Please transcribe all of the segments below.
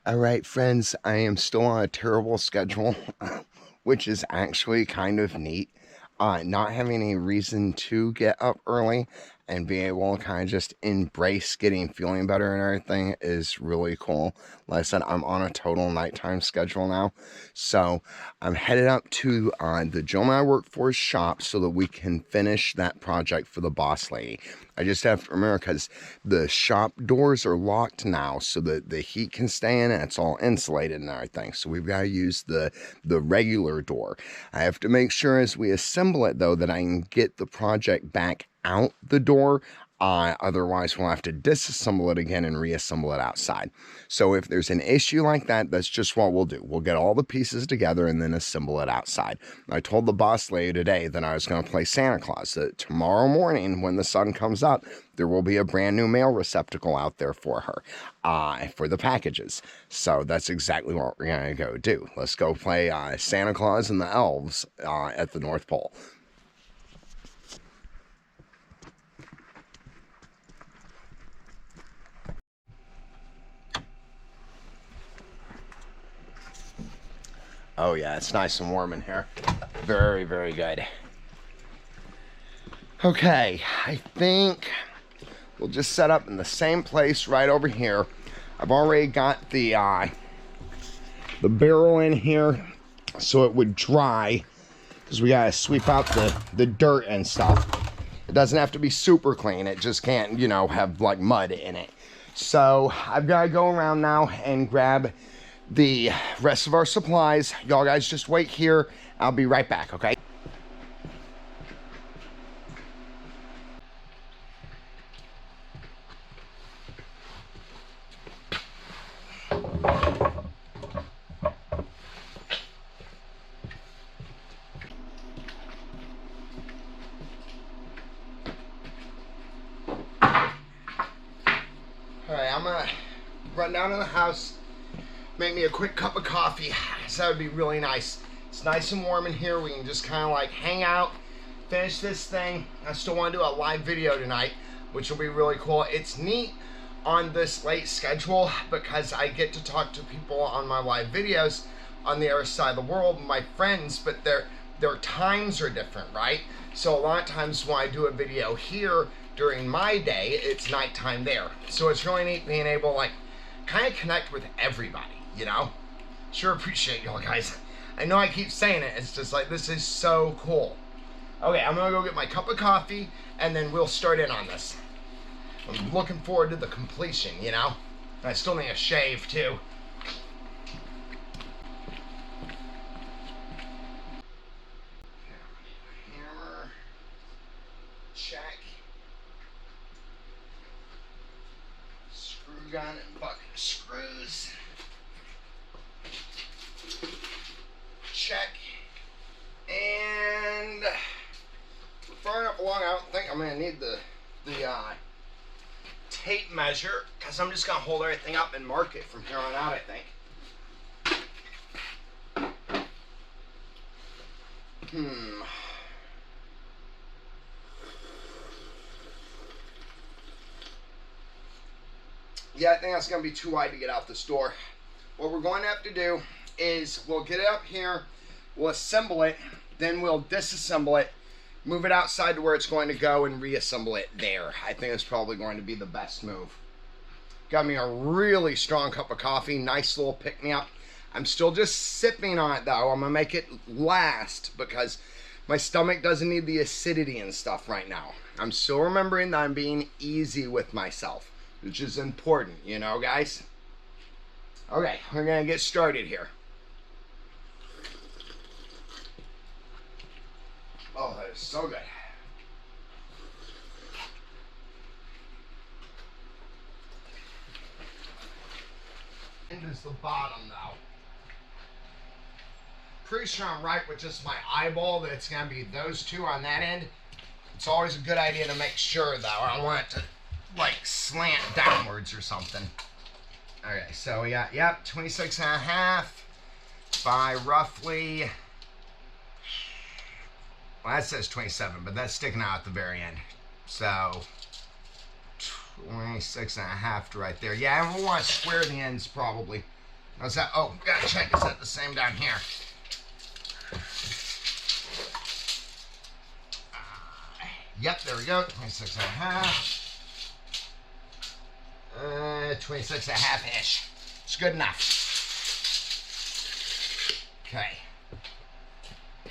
All right, friends, I am still on a terrible schedule, which is actually kind of neat. Not having a reason to get up early and being able to kind of just embrace feeling better and everything is really cool. Like I said, I'm on a total nighttime schedule now. So I'm headed up to the gentleman I work for's shop so that we can finish that project for the boss lady. I just have to remember because the shop doors are locked now so that the heat can stay in and it's all insulated and everything. So we've got to use the regular door. I have to make sure as we assemble it though that I can get the project back out the door. Otherwise we'll have to disassemble it again and reassemble it outside. So if there's an issue like that, that's just what we'll do. We'll get all the pieces together and then assemble it outside. I told the boss lady today that I was going to play Santa Claus, that tomorrow morning when the sun comes up, there will be a brand new mail receptacle out there for her, for the packages. So that's exactly what we're going to go do. Let's go play Santa Claus and the elves at the North Pole. Oh yeah, it's nice and warm in here. Very, very good. Okay, I think we'll just set up in the same place right over here. I've already got the barrel in here so it would dry, because we gotta sweep out the dirt and stuff. It doesn't have to be super clean. It just can't, you know, have like mud in it. So I've got to go around now and grab the rest of our supplies. Y'all guys just wait here. I'll be right back, okay? Alright, I'm gonna run down to the house, make me a quick cup of coffee, so that would be really nice. It's nice and warm in here. We can just kind of like hang out, finish this thing. I still want to do a live video tonight, which will be really cool. It's neat on this late schedule because I get to talk to people on my live videos on the other side of the world, my friends, but their times are different, right? So a lot of times when I do a video here during my day, it's nighttime there. So it's really neat being able to like kind of connect with everybody, you know? Sure appreciate y'all guys. I know I keep saying it, it's just like, this is so cool. Okay, I'm gonna go get my cup of coffee and then we'll start in on this. I'm looking forward to the completion, you know? I still need a shave too. Hammer. Check. Screw gun and bucket of screws. Check. And far enough along, I don't think I'm gonna need the tape measure, because I'm just gonna hold everything up and mark it from here on out, I think. Yeah, I think that's gonna be too wide to get out this door. What we're going to have to do is we'll get it up here, we'll assemble it, then we'll disassemble it, move it outside to where it's going to go, and reassemble it there. I think it's probably going to be the best move. Got me a really strong cup of coffee, nice little pick-me-up. I'm still just sipping on it though. I'm gonna make it last because my stomach doesn't need the acidity and stuff right now. I'm still remembering that I'm being easy with myself, which is important, you know, guys? Okay, we're gonna get started here. Oh, that is so good. End is the bottom now. Pretty sure I'm right with just my eyeball that it's gonna be those two on that end. It's always a good idea to make sure though. I don't want it to like slant downwards or something. Okay, so we got, yep, 26.5 by roughly, well, that says 27, but that's sticking out at the very end. So 26.5 right there. Yeah, and we'll want to square the ends probably. How's that? Oh, gotta check. Is that the same down here? Yep, there we go. 26 and a half. 26 and a half-ish. It's good enough. Okay.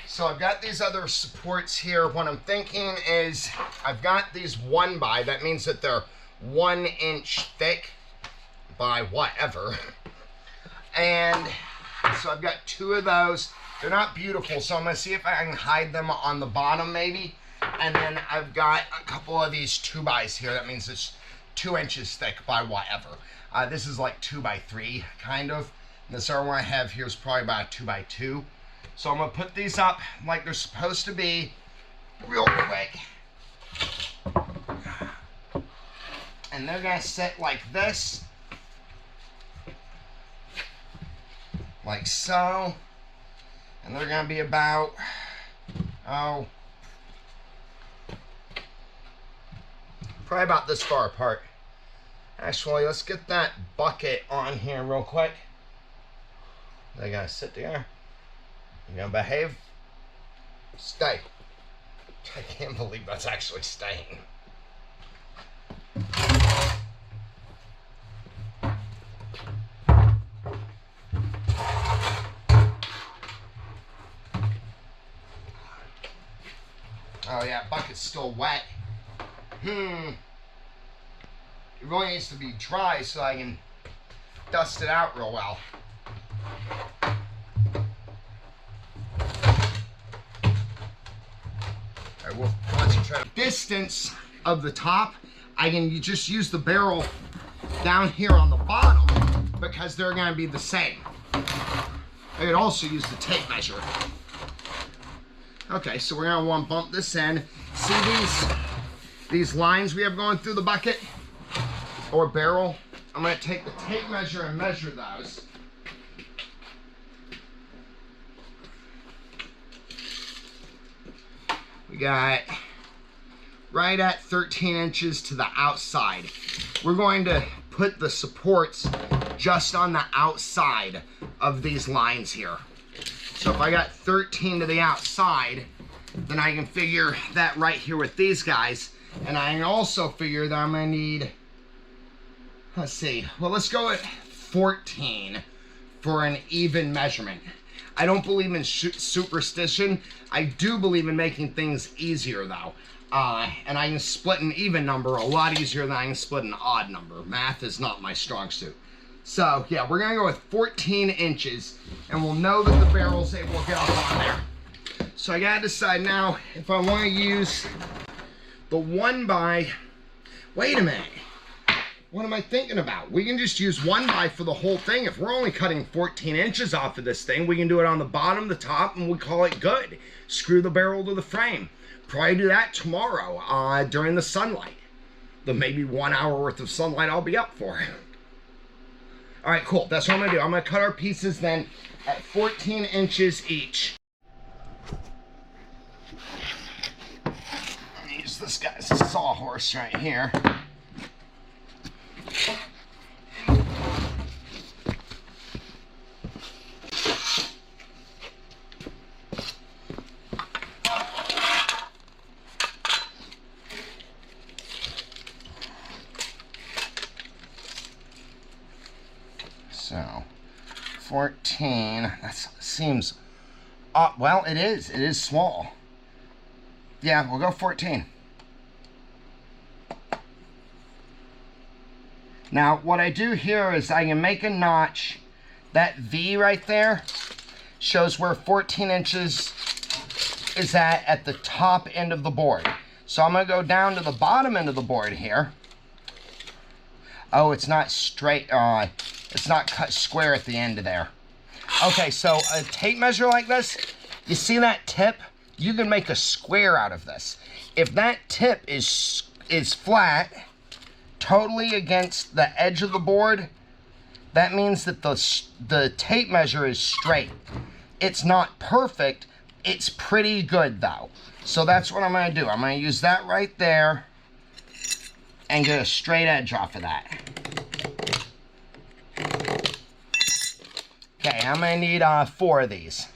So I've got these other supports here. What I'm thinking is I've got these 1x. That means that they're 1 inch thick by whatever. And so I've got 2 of those. They're not beautiful, so I'm going to see if I can hide them on the bottom maybe. And then I've got a couple of these 2x's here. That means it's 2 inches thick by whatever. This is like 2x3 kind of. And this other one I have here is probably about a 2x2. So I'm going to put these up like they're supposed to be real quick. And they're going to sit like this. Like so. And they're going to be about, probably about this far apart. Actually, let's get that bucket on here real quick. They got to sit there. You're going to behave? Stay. I can't believe that's actually staying. Oh yeah, bucket's still wet. It really needs to be dry so I can dust it out real well. Alright, we'll concentrate. Distance of the top, I can just use the barrel down here on the bottom because they're going to be the same. I could also use the tape measure. Okay, so we're going to want to bump this in. See these lines we have going through the bucket or barrel? I'm going to take the tape measure and measure those. We got right at 13 inches to the outside. We're going to put the supports just on the outside of these lines here. So if I got 13 to the outside, then I can figure that right here with these guys. And I can also figure that I'm going to need, let's see, well, let's go at 14 for an even measurement. I don't believe in superstition. I do believe in making things easier, though. And I can split an even number a lot easier than I can split an odd number. Math is not my strong suit. So, yeah, we're going to go with 14 inches, and we'll know that the barrel's able to get up on there. So I got to decide now if I want to use the 1x. Wait a minute. What am I thinking about? We can just use 1x for the whole thing. If we're only cutting 14 inches off of this thing, we can do it on the bottom, the top, and we call it good. Screw the barrel to the frame. Probably do that tomorrow during the sunlight. The maybe 1 hour worth of sunlight I'll be up for. All right, cool. That's what I'm going to do. I'm going to cut our pieces then at 14 inches each. I'm going to use this guy's sawhorse right here. So, 14, that seems, well, it is small. Yeah, we'll go 14. Now, what I do here is I can make a notch. That V right there shows where 14 inches is at the top end of the board. So I'm going to go down to the bottom end of the board here. Oh, it's not straight, it's not cut square at the end of there. Okay, so a tape measure like this, you see that tip? You can make a square out of this. If that tip is flat, totally against the edge of the board, that means that the tape measure is straight. It's not perfect, it's pretty good though. So that's what I'm going to do. I'm going to use that right there and get a straight edge off of that. Okay, I'm gonna need 4 of these.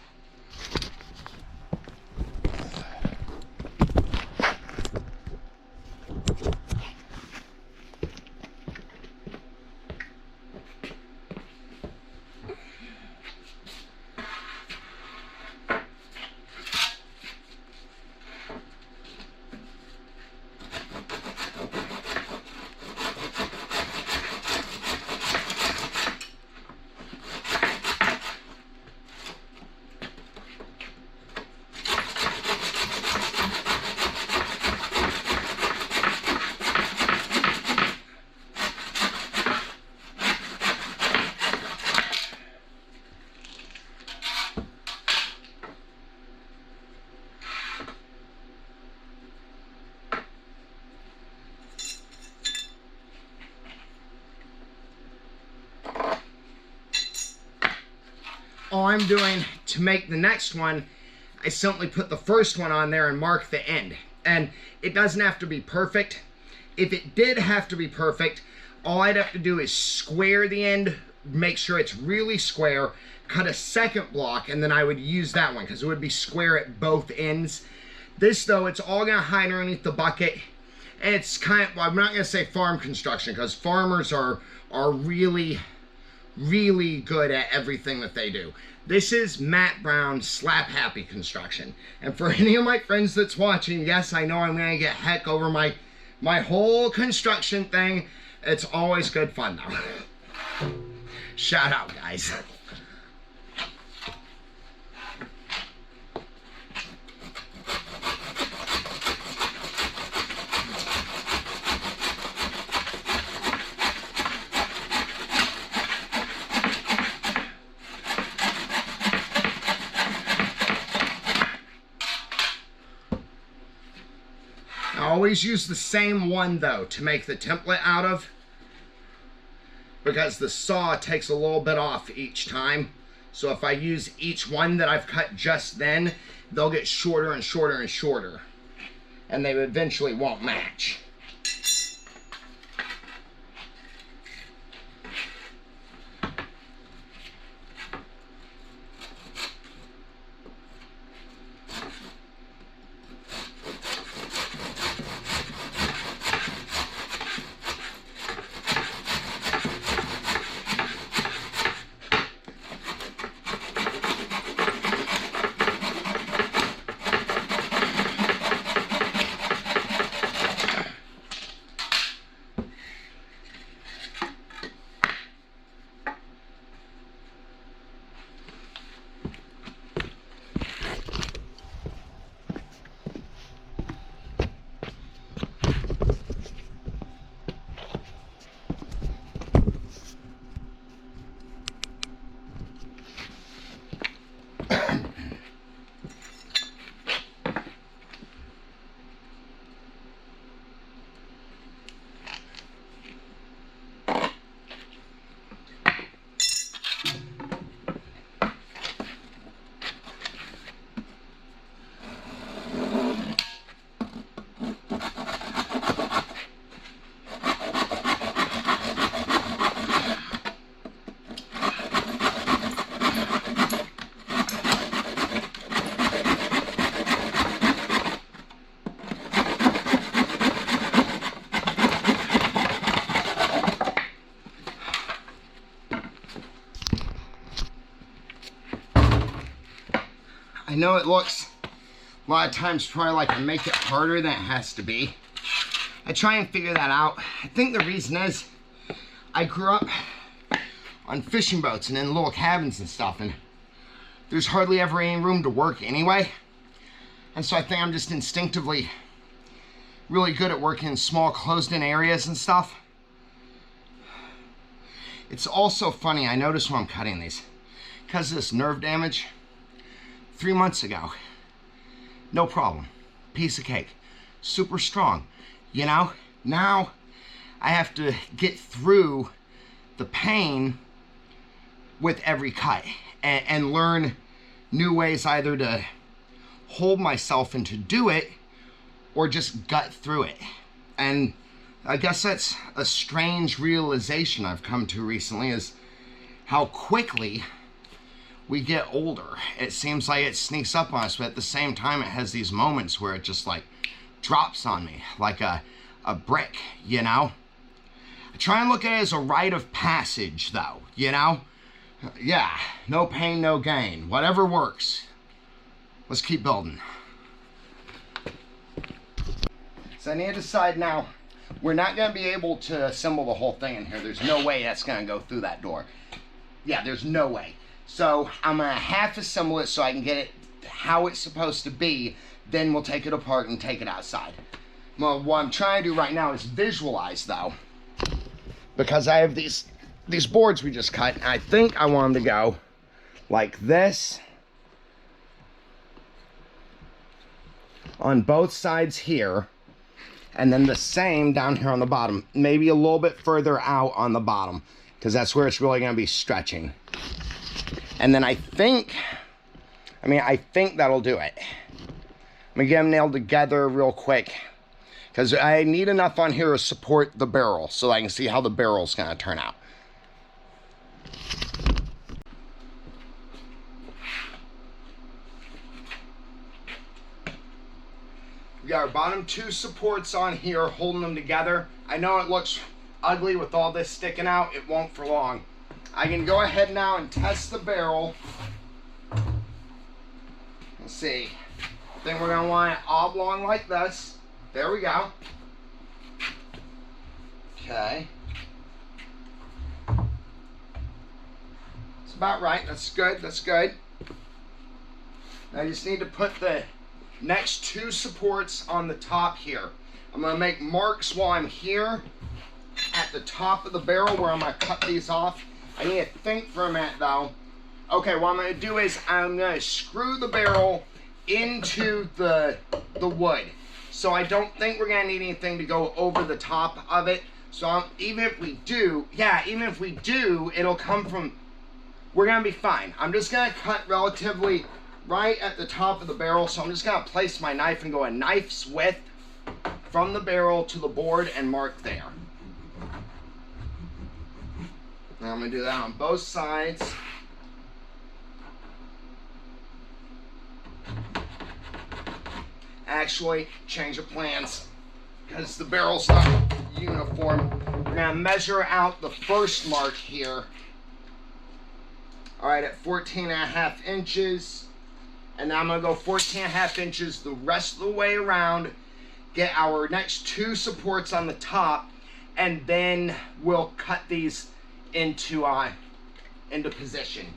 All I'm doing to make the next one, I simply put the first one on there and mark the end. And it doesn't have to be perfect. If it did have to be perfect, all I'd have to do is square the end, make sure it's really square, cut a second block, and then I would use that one because it would be square at both ends. This though, it's all gonna hide underneath the bucket. And it's kind of, well, I'm not gonna say farm construction because farmers are really good at everything that they do. This is Matt Brown Slap Happy Construction. And for any of my friends that's watching, yes, I know I'm gonna get heck over my whole construction thing. It's always good fun though. Shout out, guys. I always use the same one though to make the template out of, because the saw takes a little bit off each time. So if I use each one that I've cut just then, they'll get shorter and shorter and shorter, and they eventually won't match. I know it looks a lot of times probably like I make it harder than it has to be. I try and figure that out. I think the reason is I grew up on fishing boats and in little cabins and stuff, and there's hardly ever any room to work anyway. And so I think I'm just instinctively really good at working in small closed-in areas and stuff. It's also funny, I notice when I'm cutting these, because of this nerve damage, 3 months ago, no problem, piece of cake, super strong, you know? Now I have to get through the pain with every cut and learn new ways either to hold myself and to do it or just gut through it. And I guess that's a strange realization I've come to recently, is how quickly we get older, it seems like it sneaks up on us, but at the same time, it has these moments where it just like drops on me like a brick, you know? I try and look at it as a rite of passage, though, you know? Yeah, no pain, no gain. Whatever works. Let's keep building. So I need to decide now, we're not going to be able to assemble the whole thing in here. There's no way that's going to go through that door. Yeah, there's no way. So I'm going to half assemble it so I can get it how it's supposed to be. Then we'll take it apart and take it outside. Well, what I'm trying to do right now is visualize, though. Because I have these boards we just cut. And I think I want them to go like this. On both sides here. And then the same down here on the bottom. Maybe a little bit further out on the bottom. Because that's where it's really going to be stretching. And then I think that'll do it. I'm going to get them nailed together real quick. Because I need enough on here to support the barrel. So I can see how the barrel's going to turn out. We got our bottom two supports on here holding them together. I know it looks ugly with all this sticking out. It won't for long. I can go ahead now and test the barrel. Let's see. I think we're going to want it oblong like this. There we go. Okay. It's about right. That's good. That's good. I just need to put the next two supports on the top here. I'm going to make marks while I'm here at the top of the barrel where I'm going to cut these off. I need to think for a minute though. Okay, what I'm going to do is I'm going to screw the barrel into the wood. So I don't think we're going to need anything to go over the top of it. So even if we do, it'll come from, we're going to be fine. I'm just going to cut relatively right at the top of the barrel. So I'm just going to place my knife and go a knife's width from the barrel to the board and mark there. Now I'm going to do that on both sides. Actually, change of plans because the barrel's not uniform. We're going to measure out the first mark here. Alright, at 14.5 inches. And then I'm going to go 14.5 inches the rest of the way around. Get our next two supports on the top. And then we'll cut these into position.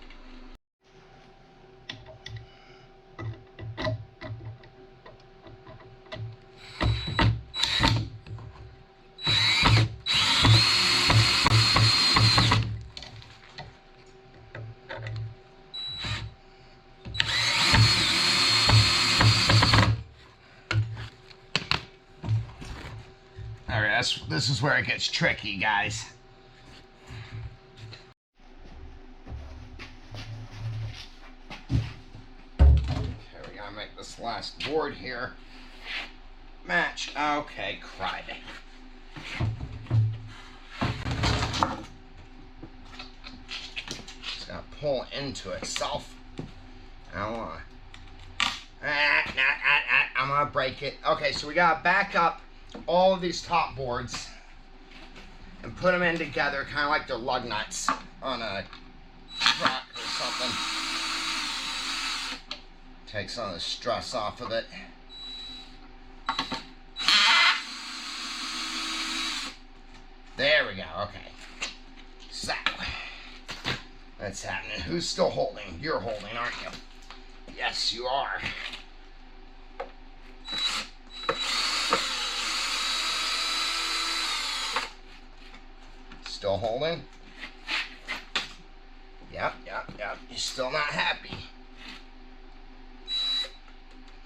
Alright, this is where it gets tricky, guys. This last board here match. Okay, cried. It's gonna pull into itself. I'm gonna break it. Okay, so we gotta back up all of these top boards and put them in together, kind of like they're lug nuts on a truck or something. Take some of the stress off of it. There we go, okay. So, that's happening. Who's still holding? You're holding, aren't you? Yes, you are. Still holding? Yep. You're still not happy.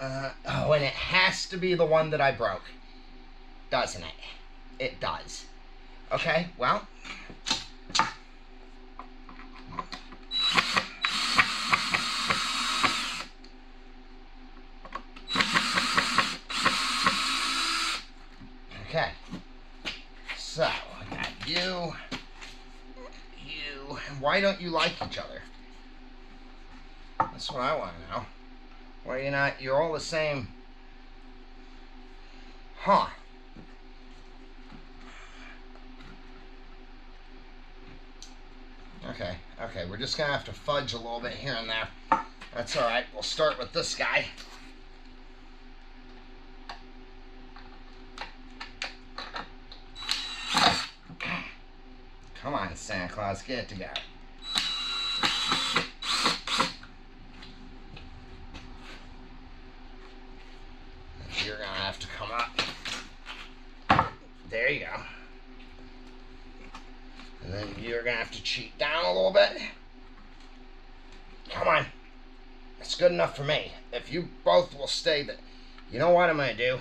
Oh, and it has to be the one that I broke, doesn't it? It does. Okay, well. Okay. So, I got you. Why don't you like each other? That's what I want to know. Why are you not? You're all the same. Huh. Okay, we're just gonna have to fudge a little bit here and there. That's alright, we'll start with this guy. Come on, Santa Claus, get it together. You're gonna have to come up. There you go. And then you're gonna have to cheat down a little bit. Come on. That's good enough for me. If you both will stay there. You know what I'm gonna do?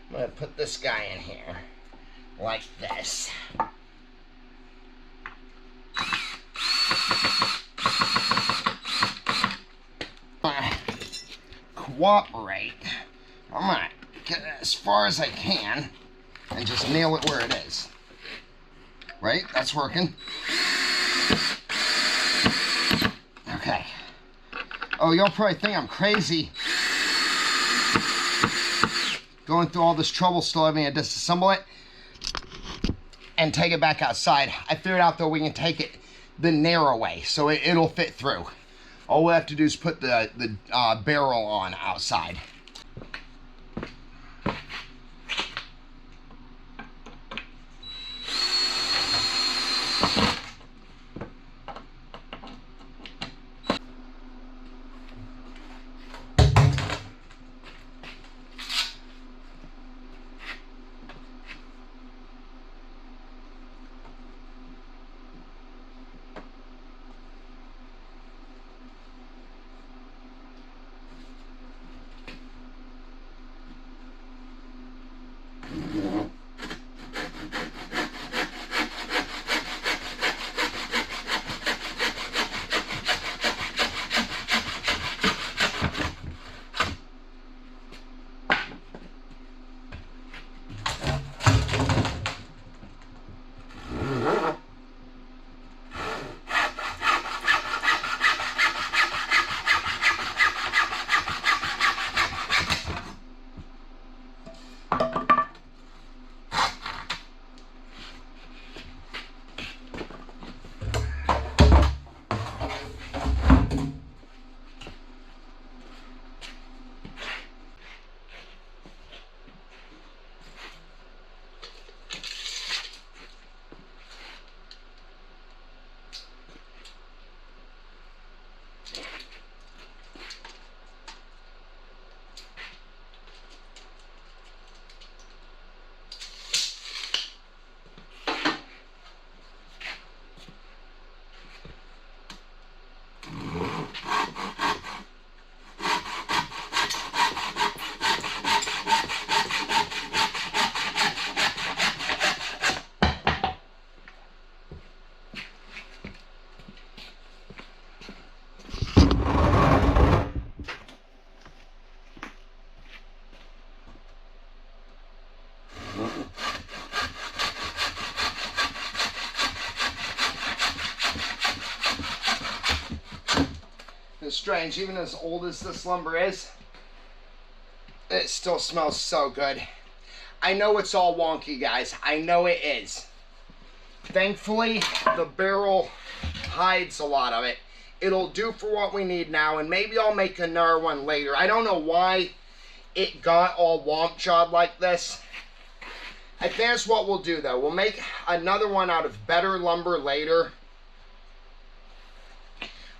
I'm gonna put this guy in here. Like this. Cooperate. I'm gonna get it as far as I can and just nail it where it is. Right? That's working. Okay. Oh, y'all probably think I'm crazy going through all this trouble still having to disassemble it and take it back outside. I figured out though we can take it the narrow way so it'll fit through. All we have to do is put the barrel on outside. It's strange, even as old as this lumber is, it still smells so good. I know it's all wonky, guys. I know it is. Thankfully, the barrel hides a lot of it. It'll do for what we need now, and maybe I'll make another one later. I don't know why it got all womp jawed like this. I think that's what we'll do, though. We'll make another one out of better lumber later.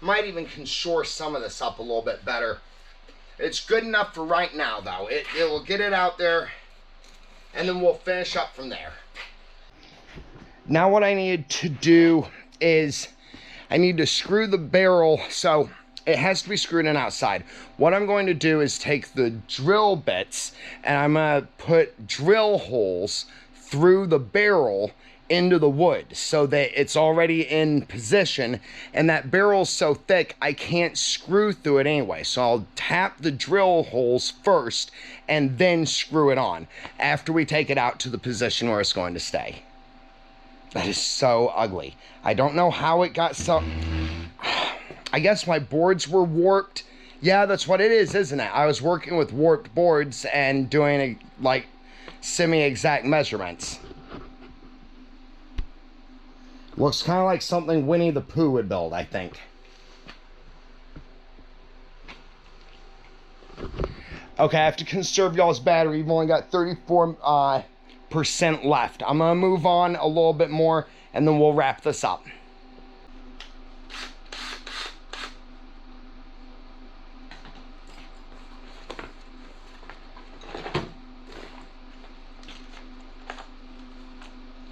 Might even can shore some of this up a little bit better. It's good enough for right now, though. It'll get it out there, and then we'll finish up from there. Now what I need to do is I need to screw the barrel, so it has to be screwed in outside. What I'm going to do is take the drill bits, and I'm going to put drill holes through the barrel into the wood so that it's already in position, and that barrel's so thick I can't screw through it anyway. So I'll tap the drill holes first and then screw it on after we take it out to the position where it's going to stay. That is so ugly. I don't know how it got so... I guess my boards were warped. Yeah, that's what it is, isn't it? I was working with warped boards and doing like semi-exact measurements. Looks kind of like something Winnie the Pooh would build, I think. Okay, I have to conserve y'all's battery. You've only got 34% left. I'm gonna move on a little bit more and then we'll wrap this up.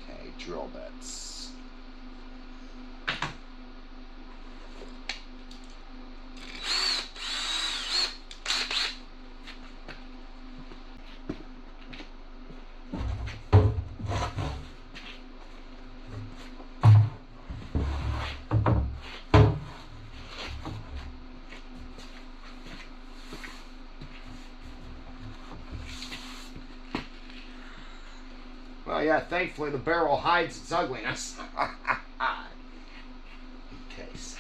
Okay, drill bits. Well, yeah, thankfully the barrel hides its ugliness. Case.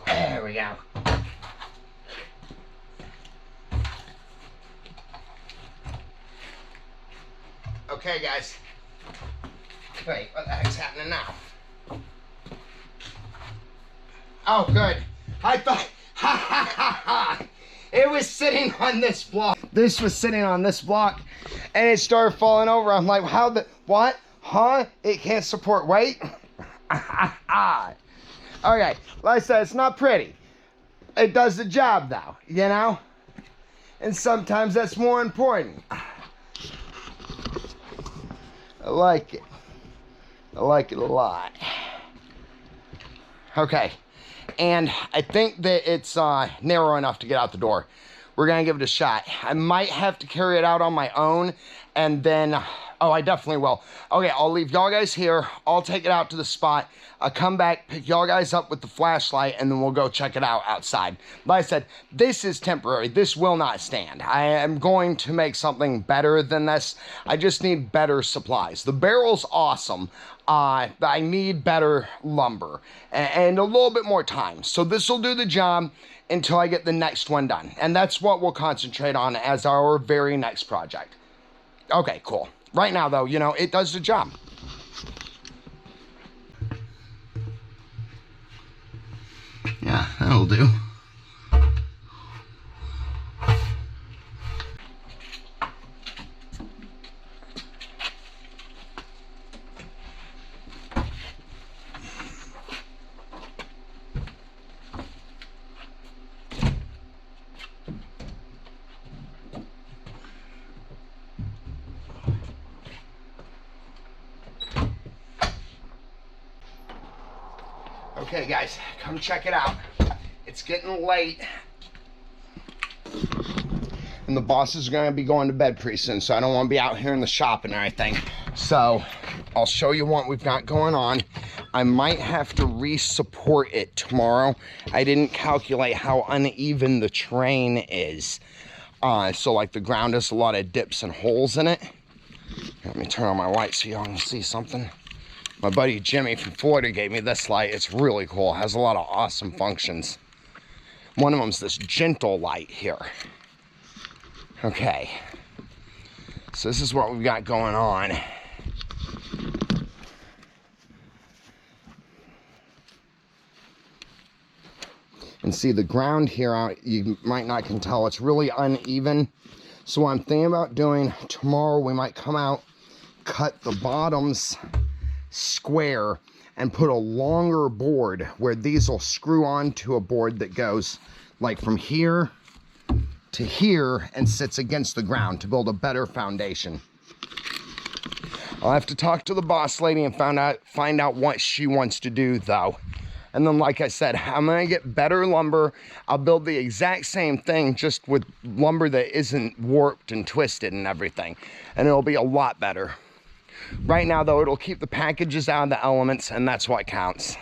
There we go. Okay, guys. Wait, what the heck's happening now? Oh, good. I thought, ha ha ha ha. It was sitting on this block. This was sitting on this block, and it started falling over. I'm like, how the, what? Huh? It can't support weight? Okay, like I said, it's not pretty. It does the job, though, you know? And sometimes that's more important. I like it. I like it a lot. Okay, and I think that it's narrow enough to get out the door. We're gonna give it a shot. I might have to carry it out on my own, and then, oh, I definitely will. Okay, I'll leave y'all guys here. I'll take it out to the spot. I'll come back, pick y'all guys up with the flashlight, and then we'll go check it out outside. Like I said, this is temporary. This will not stand. I am going to make something better than this. I just need better supplies. The barrel's awesome. I need better lumber and a little bit more time. So this will do the job until I get the next one done. And that's what we'll concentrate on as our very next project. Okay, cool. Right now, though, you know, it does the job. Yeah, that'll do. Okay, guys, come check it out. It's getting late. And the bosses are going to be going to bed pretty soon, so I don't want to be out here in the shop and everything. So, I'll show you what we've got going on. I might have to re-support it tomorrow. I didn't calculate how uneven the terrain is. So like the ground has a lot of dips and holes in it. Let me turn on my light so y'all can see something. My buddy Jimmy from Florida gave me this light. It's really cool. It has a lot of awesome functions. One of them's this gentle light here. Okay. So this is what we've got going on. And see the ground here, you might not can tell, it's really uneven. So what I'm thinking about doing tomorrow, we might come out, cut the bottoms square, and put a longer board where these will screw onto a board that goes like from here to here and sits against the ground to build a better foundation. I'll have to talk to the boss lady and find out what she wants to do though. And then, like I said, I'm gonna get better lumber. I'll build the exact same thing, just with lumber that isn't warped and twisted and everything. And it'll be a lot better. Right now, though, it'll keep the packages out of the elements, and that's what counts.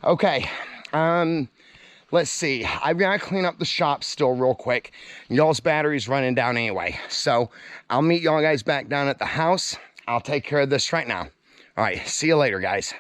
Okay, let's see. I've gotta clean up the shop still real quick. Y'all's battery's running down anyway. So I'll meet y'all guys back down at the house. I'll take care of this right now. All right, see you later, guys.